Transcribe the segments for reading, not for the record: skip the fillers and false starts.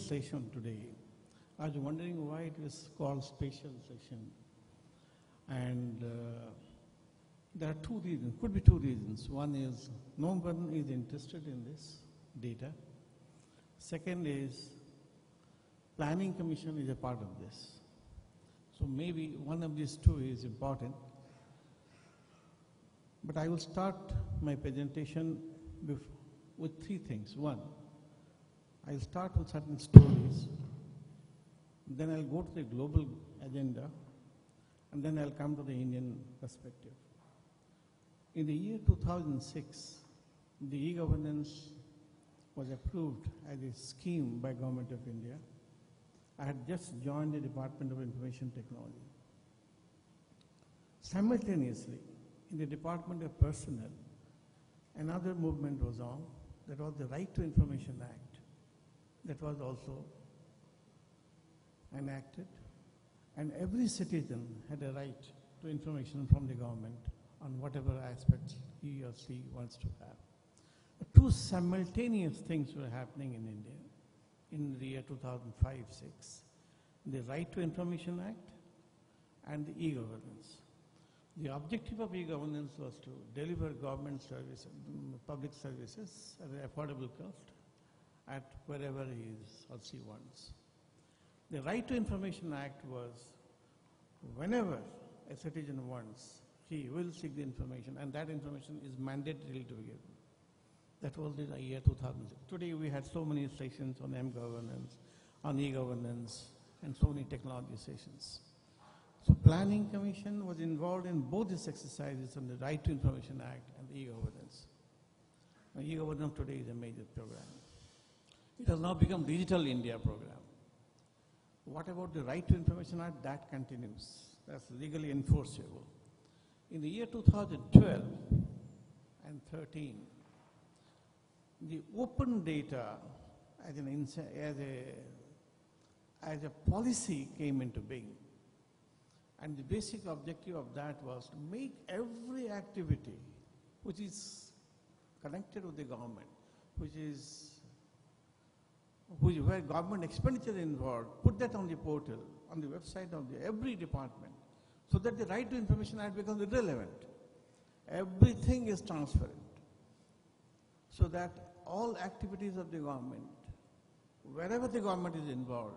session today. I was wondering why it was called special session. And there are two reasons, could be two reasons. One is no one is interested in this data. Second is Planning Commission is a part of this. So maybe one of these two is important. But I will start my presentation with three things. One, I'll start with certain stories, then I'll go to the global agenda, and then I'll come to the Indian perspective. In the year 2006, the e-governance was approved as a scheme by Government of India. I had just joined the Department of Information Technology. Simultaneously, in the Department of Personnel, another movement was on, that was the Right to Information Act. That was also enacted, and every citizen had a right to information from the government on whatever aspects he or she wants to have. Two simultaneous things were happening in India in the year 2005-06, the Right to Information Act and the e-governance. The objective of e-governance was to deliver government services, public services at an affordable cost at wherever he is or she wants. The Right to Information Act was whenever a citizen wants, he will seek the information, and that information is mandatory to be given. That was the year 2006. Today we had so many sessions on m-governance, on e-governance, and so many technology sessions. So Planning Commission was involved in both these exercises on the Right to Information Act and the e-governance. E-governance today is a major program. It has now become Digital India program. What about the Right to Information Act? That continues. That's legally enforceable. In the year 2012 and 13, the open data as a policy came into being. And the basic objective of that was to make every activity which is connected with the government, where government expenditure is involved, put that on the portal, on the website of every department, so that the Right to Information Act becomes irrelevant. Everything is transparent, so that all activities of the government, wherever the government is involved,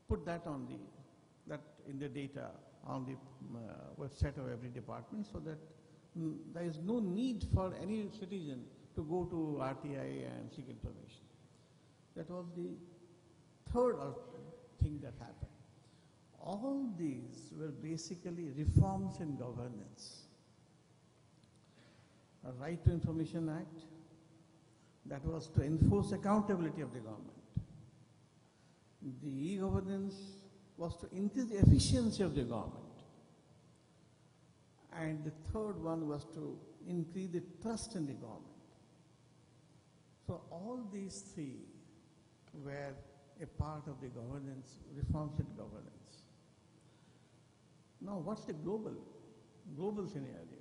put that in the data on the website of every department, so that there is no need for any citizen to go to RTI and seek information. That was the third thing that happened. All these were basically reforms in governance. A Right to Information Act, that was to enforce accountability of the government. The e-governance was to increase the efficiency of the government. And the third one was to increase the trust in the government. So all these three were a part of the governance, reforms in governance. Now what's the global scenario?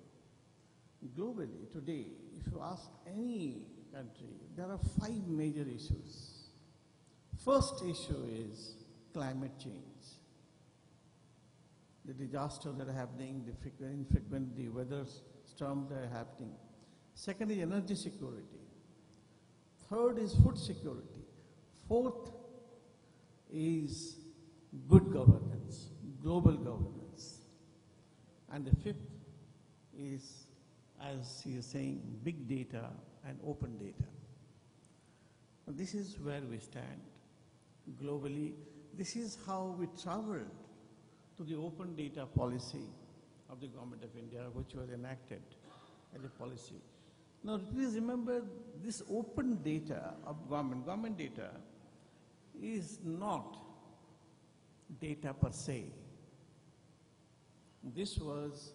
Globally today, if you ask any country, there are 5 major issues. First issue is climate change. The disasters that are happening, the infrequent weather storms that are happening. Second is energy security. Third is food security. Fourth is good governance, global governance. And the fifth is, as he is saying, big data and open data. Now, this is where we stand globally. This is how we traveled to the open data policy of the Government of India, which was enacted as a policy. Now, please remember, this open data of government data is not data per se. This was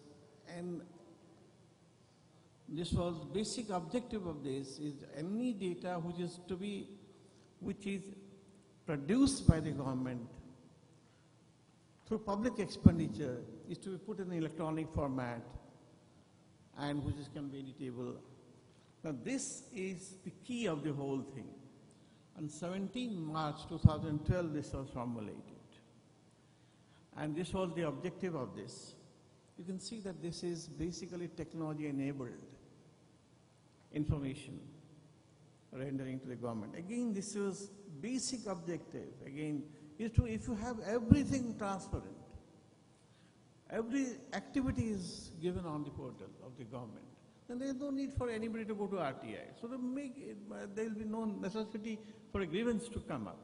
basic objective of this is any data which is produced by the government through public expenditure is to be put in an electronic format and which can be editable. Now this is the key of the whole thing. On 17 March 2012, this was formulated. And this was the objective of this. You can see that this is basically technology-enabled information rendering to the government. Again, this was basic objective. Again, is to, if you have everything transparent, every activity is given on the portal of the government, then there is no need for anybody to go to RTI. So there will be no necessity for a grievance to come up.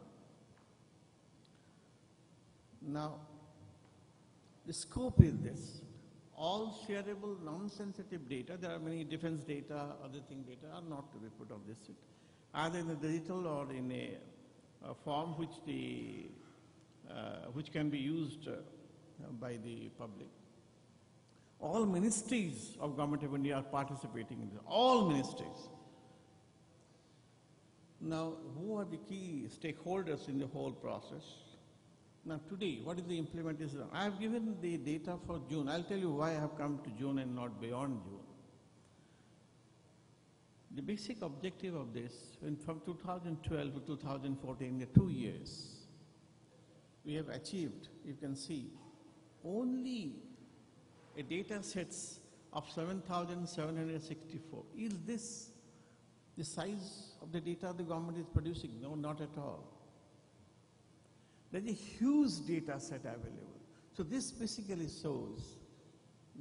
Now, the scope is this. All shareable, non-sensitive data, there are many defense data, other thing data are not to be put on this sheet, either in a digital or in a form which can be used by the public. All ministries of Government of India are participating in this, all ministries. Now, who are the key stakeholders in the whole process? Now today, what is the implementation? I have given the data for June. I'll tell you why I have come to June and not beyond June. The basic objective of this, from 2012 to 2014, the 2 years, we have achieved, you can see, only a data sets of 7,764. Is this the size of the data the government is producing? No, not at all. There is a huge data set available. So this basically shows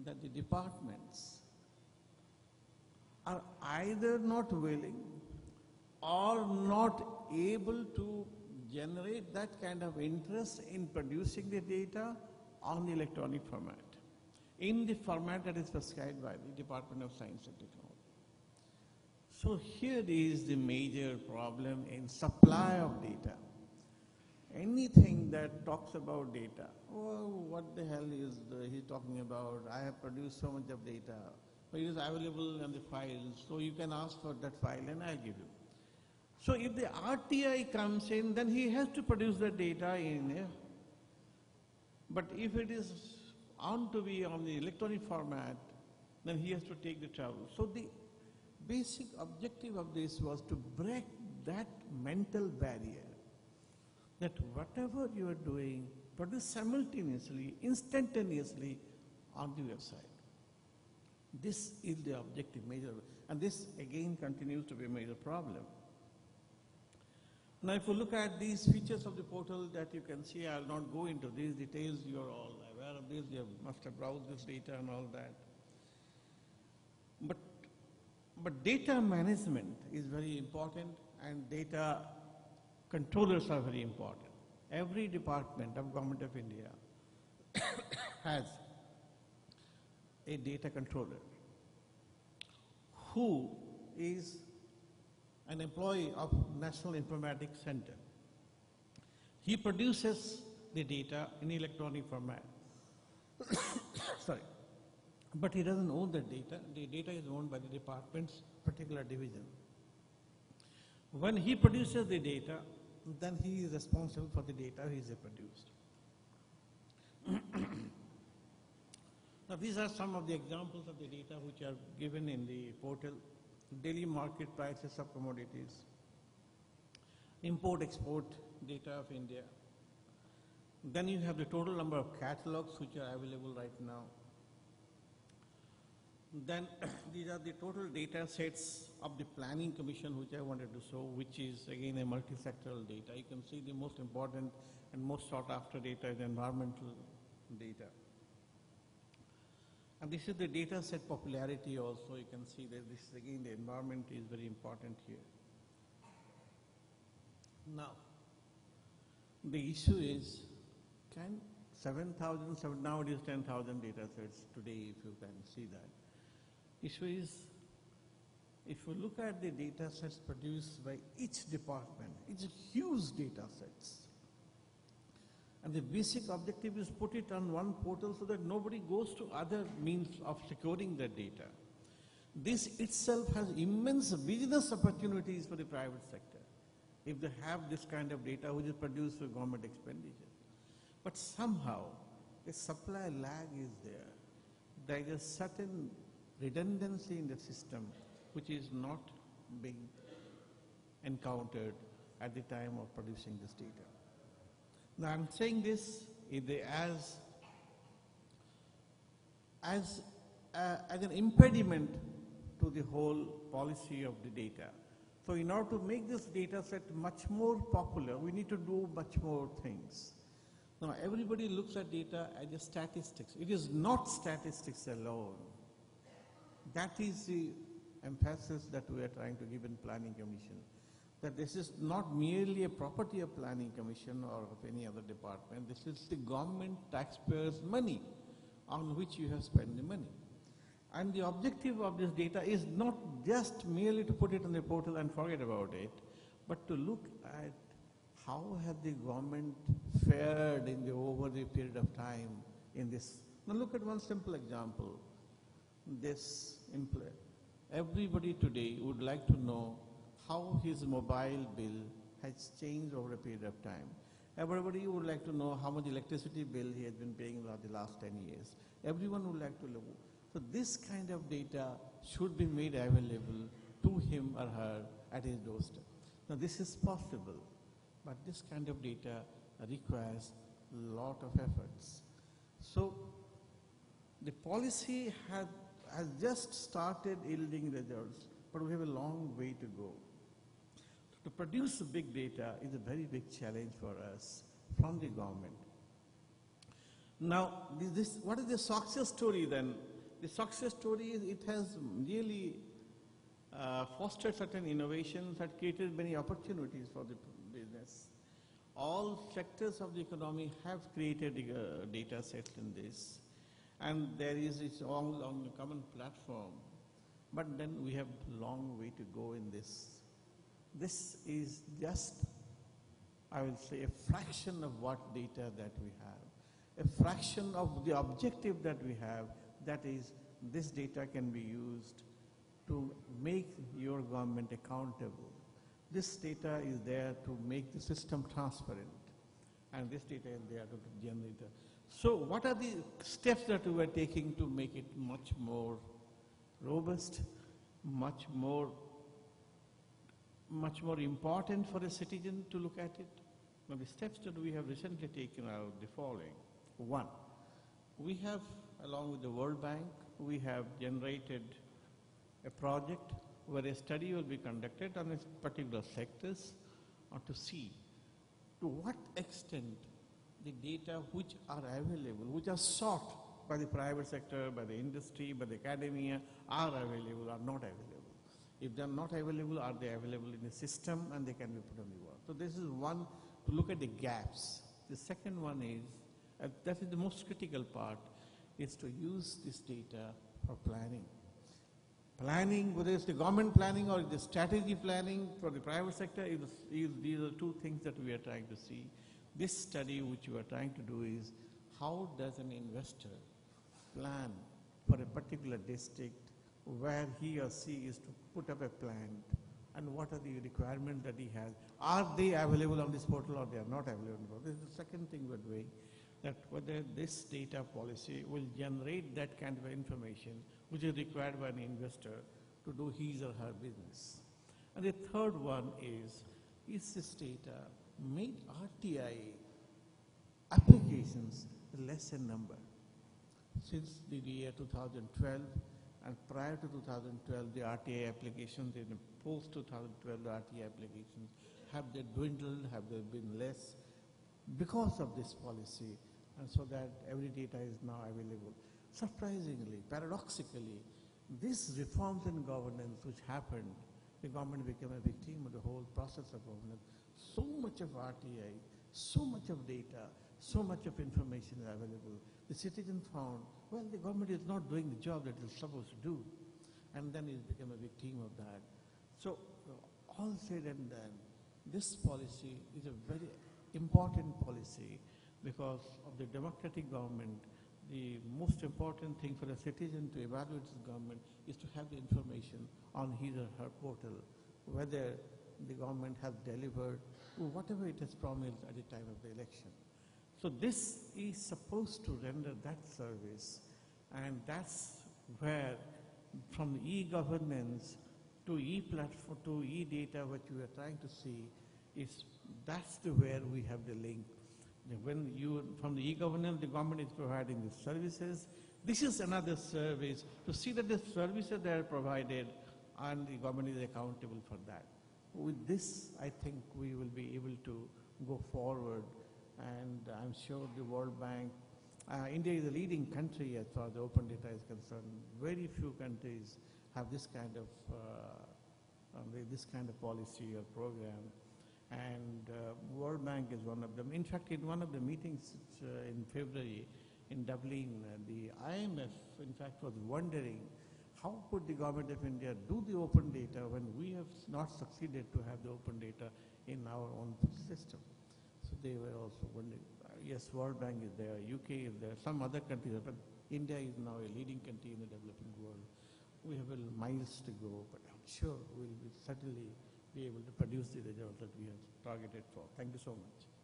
that the departments are either not willing or not able to generate that kind of interest in producing the data on the electronic format, in the format that is prescribed by the Department of Science and Technology. So here is the major problem in supply of data. Anything that talks about data, oh, what the hell is he talking about? I have produced so much of data, but it is available in the files, so you can ask for that file and I'll give you. So if the RTI comes in, then he has to produce the data in but if it is on to be on the electronic format, then he has to take the trouble. So the basic objective of this was to break that mental barrier, that whatever you are doing, produce simultaneously, instantaneously on the website. This is the objective major, and this again continues to be a major problem. Now if you look at these features of the portal that you can see, I will not go into these details, you are all aware of this, you must have browsed this data and all that. But data management is very important and data controllers are very important. Every department of Government of India has a data controller who is an employee of National Informatics Center. He produces the data in electronic format. Sorry. But he doesn't own the data. The data is owned by the department's particular division. When he produces the data, then he is responsible for the data he has produced. Now these are some of the examples of the data which are given in the portal. Daily market prices of commodities, import-export data of India. Then you have the total number of catalogs which are available right now. Then these are the total data sets of the Planning Commission which I wanted to show, which is again a multi-sectoral data. You can see the most important and most sought after data is environmental data. And this is the data set popularity also. You can see that this is again the environment is very important here. Now, the issue is, can 7,000, now it is 10,000 data sets today if you can see that. Issue is, if you look at the data sets produced by each department, it's huge data sets. And the basic objective is put it on one portal so that nobody goes to other means of securing that data. This itself has immense business opportunities for the private sector if they have this kind of data which is produced for government expenditure. But somehow a supply lag is there. There is a certain redundancy in the system which is not being encountered at the time of producing this data. Now I'm saying this as an impediment to the whole policy of the data. So in order to make this data set much more popular, we need to do much more things. Now everybody looks at data as a statistics. It is not statistics alone. That is the emphasis that we are trying to give in Planning Commission. That this is not merely a property of Planning Commission or of any other department. This is the government taxpayers' money on which you have spent the money. And the objective of this data is not just merely to put it on the portal and forget about it, but to look at how have the government fared over the period of time in this. Now look at one simple example. Everybody today would like to know how his mobile bill has changed over a period of time. Everybody would like to know how much electricity bill he has been paying over the last 10 years. Everyone would like to know. So this kind of data should be made available to him or her at his doorstep. Now this is possible, but this kind of data requires a lot of efforts. So the policy has just started yielding results, but we have a long way to go. To produce big data is a very big challenge for us from the government. Now, what is the success story then? The success story is it has really fostered certain innovations that created many opportunities for the business. All sectors of the economy have created data sets in this, and it's all on the common platform. But then we have a long way to go in this. This is just, I will say, a fraction of what data that we have, a fraction of the objective that we have. That is, this data can be used to make your government accountable. This data is there to make the system transparent, and this data is there to generate. So what are the steps that we are taking to make it much more robust, much more important for a citizen to look at it? Now the steps that we have recently taken are the following. One, we have, along with the World Bank, we have generated a project where a study will be conducted on particular sectors to see to what extent the data which are available, which are sought by the private sector, by the industry, by the academia, are available or not available. If they are not available, are they available in the system and they can be put on the work. So this is one, to look at the gaps. The second one is, that is the most critical part, is to use this data for planning. Planning, whether it's the government planning or the strategy planning for the private sector, these are two things that we are trying to see. This study which we are trying to do is, how does an investor plan for a particular district where he or she is to put up a plant, and what are the requirements that he has? Are they available on this portal or they are not available? This is the second thing we're doing, that whether this data policy will generate that kind of information which is required by an investor to do his or her business. And the third one is this data made RTI applications less in number? Since the year 2012 and prior to 2012, the RTI applications, in the post-2012 RTI applications, have they dwindled, have they been less? Because of this policy, and so that every data is now available. Surprisingly, paradoxically, these reforms in governance which happened, the government became a victim of the whole process of governance. So much of RTI, so much of data, so much of information is available. The citizen found, well, the government is not doing the job that it's supposed to do, and then it became a victim of that. So, all said and done, this policy is a very important policy, because of the democratic government. The most important thing for a citizen to evaluate his government is to have the information on his or her portal, whether the government has delivered whatever it has promised at the time of the election. So this is supposed to render that service, and that's where, from the e-governance to e-platform to e-data, what we are trying to see is that's where we have the link. When you, from the e-governance, the government is providing the services. This is another service to see that the services that are provided and the government is accountable for that. With this, I think we will be able to go forward, and I'm sure the World Bank, India is a leading country as far as the open data is concerned. Very few countries have this kind of policy or program, and World Bank is one of them. In fact, in one of the meetings in February in Dublin, the IMF, in fact, was wondering how could the government of India do the open data when we have not succeeded to have the open data in our own system. So they were also wondering, yes, World Bank is there, UK is there, some other countries, but India is now a leading country in the developing world. We have a miles to go, but I'm sure we'll certainly be able to produce the results that we have targeted for. Thank you so much.